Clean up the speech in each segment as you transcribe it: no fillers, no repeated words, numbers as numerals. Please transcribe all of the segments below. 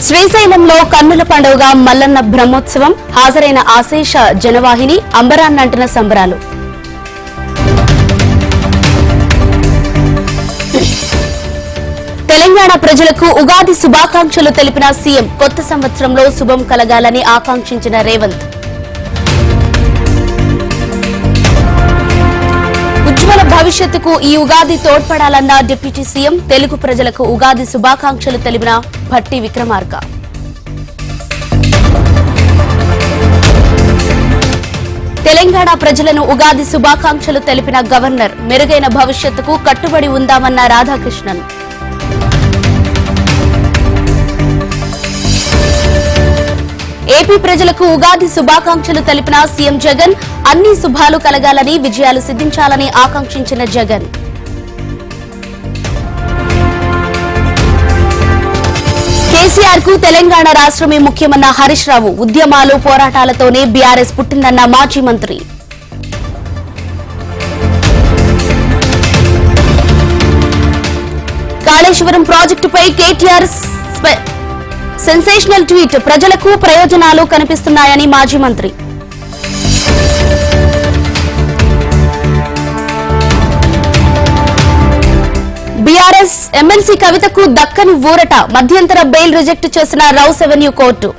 శ్రీశైలంలో కన్నుల పండుగ మల్లన్న బ్రహ్మోత్సవం హాజరైన ఆశేష జనవాహిని అంబరాన్నంటిన సంబరాలు. తెలంగాణ ప్రజలకు ఉగాది శుభాకాంక్షలు తెలిపిన సీఎం. కొత్త సంవత్సరంలో శుభం కలగాలని ఆకాంక్షించిన రేవంత్. ఉజ్వల భవిష్యత్తుకు ఈ ఉగాది తోడ్పడాలన్న డిప్యూటీ సీఎం. తెలుగు ప్రజలకు ఉగాది శుభాకాంక్షలు తెలిపిన భట్టి విక్రమార్క. తెలంగాణ ప్రజలను ఉగాది శుభాకాంక్షలు తెలిపిన గవర్నర్. మెరుగైన భవిష్యత్తుకు కట్టుబడి ఉందామన్న రాధాకృష్ణన్. ఏపీ ప్రజలకు ఉగాది శుభాకాంక్షలు తెలిపిన సీఎం జగన్. అన్ని శుభాలు కలగాలని, విజయాలు సిద్ధించాలని ఆకాంక్షించిన జగన్. కేసీఆర్ కు తెలంగాణ రాష్ట్రమే ముఖ్యమన్న హరీష్ రావు. ఉద్యమాలు పోరాటాలతోనే బీఆర్ఎస్ పుట్టిందన్న మాజీ మంత్రి. కాళేశ్వరం ప్రాజెక్టుపై కేటీఆర్ సెన్సేషనల్ ట్వీట్. ప్రజలకు ప్రయోజనాలు కనిపిస్తున్నాయని మాజీ మంత్రి. బీఆర్ఎస్ ఎమ్మెల్సీ కవితకు దక్కని ఊరట. మధ్యంతర బెయిల్ రిజెక్ట్ చేసిన రౌస్ అవెన్యూ కోర్టు.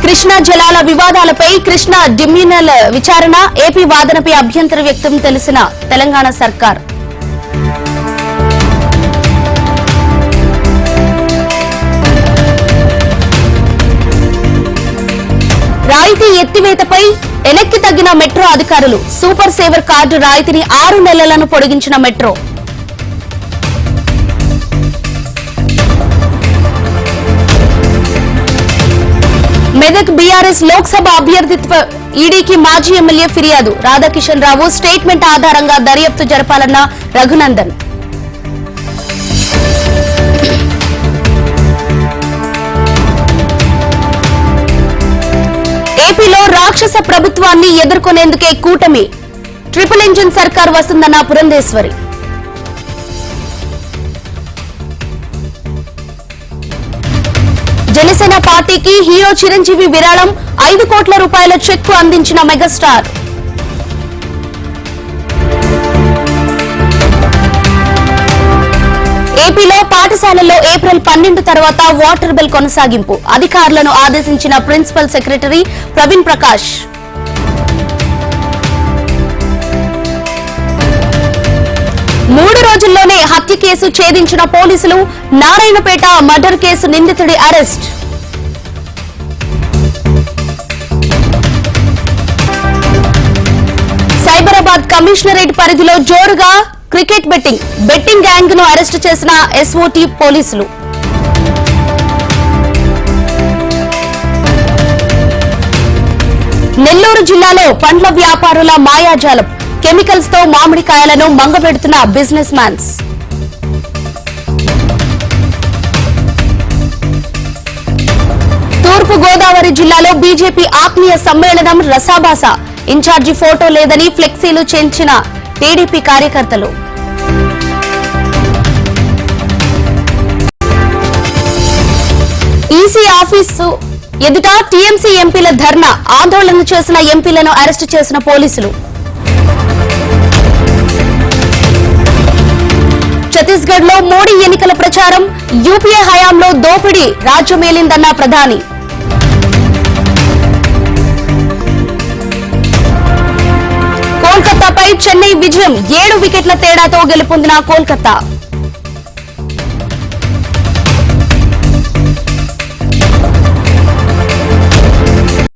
కృష్ణా జలాల వివాదాలపై కృష్ణా ట్రిబ్యునల్ విచారణ. ఏపీ వాదనపై అభ్యంతర వ్యక్తం తెలిసిన తెలంగాణ సర్కార్. రాయితీ ఎత్తివేతపై వెనక్కి తగ్గిన మెట్రో అధికారులు. సూపర్ సేవర్ కార్డు రాయితీని 6 నెలలను పొడిగించిన మెట్రో. మెదక్ బీఆర్ఎస్ లోక్సభ అభ్యర్థిత్వ ఈడీకి మాజీ ఎమ్మెల్యే ఫిర్యాదు. రాధాకిషన్ రావు స్టేట్మెంట్ ఆధారంగా దర్యాప్తు జరపాలన్న రఘునందన్. ఏపీలో రాక్షస ప్రభుత్వాన్ని ఎదుర్కొనేందుకే కూటమి. ట్రిపుల్ ఇంజిన్ సర్కార్ వస్తుందన్న పురంధేశ్వరి. జనసేన పార్టీకి హీరో చిరంజీవి విరాళం. 5 కోట్ల రూపాయల చెక్కు అందించిన మెగాస్టార్. ఏపీలో పాఠశాలల్లో ఏప్రిల్ 12 తర్వాత వాటర్ బిల్ కొనసాగింపు. అధికారులను ఆదేశించిన ప్రిన్సిపల్ సెక్రటరీ ప్రవీణ్ ప్రకాష్. మూడు రోజుల్లోనే హత్య కేసు ఛేదించిన పోలీసులు. నారాయణపేట మర్డర్ కేసు నిందితుడి అరెస్ట్. సైబరాబాద్ కమిషనరేట్ పరిధిలో జోరుగా క్రికెట్ బెట్టింగ్ గ్యాంగ్ ను అరెస్టు చేసిన ఎస్ఓటీ పోలీసులు. నెల్లూరు జిల్లాలో పండ్ల వ్యాపారుల మాయాజాలం. కెమికల్స్ తో మామిడికాయలను మంగబెడుతున్న బిజినెస్ మ్యాన్స్. తూర్పు గోదావరి జిల్లాలో బీజేపీ ఆత్మీయ సమ్మేళనం రసాభాస. ఇన్ఛార్జి ఫోటో లేదని ఫ్లెక్సీలు చేయించిన టీడీపీ కార్యకర్తలు. ఈసీ ఆఫీసు ఎదుట టీఎంసీ ఎంపీల ధర్నా. ఆందోళన చేసిన ఎంపీలను అరెస్టు చేసిన పోలీసులు. ఛత్తీస్గఢ్ లో మోడీ ఎన్నికల ప్రచారం. యూపీఏ హయాంలో దోపిడీ రాజ్యమేలిందన్న ప్రధాని. కోల్కతాపై చెన్నై విజయం. 7 వికెట్ల తేడాతో గెలుపొందిన కోల్కతా.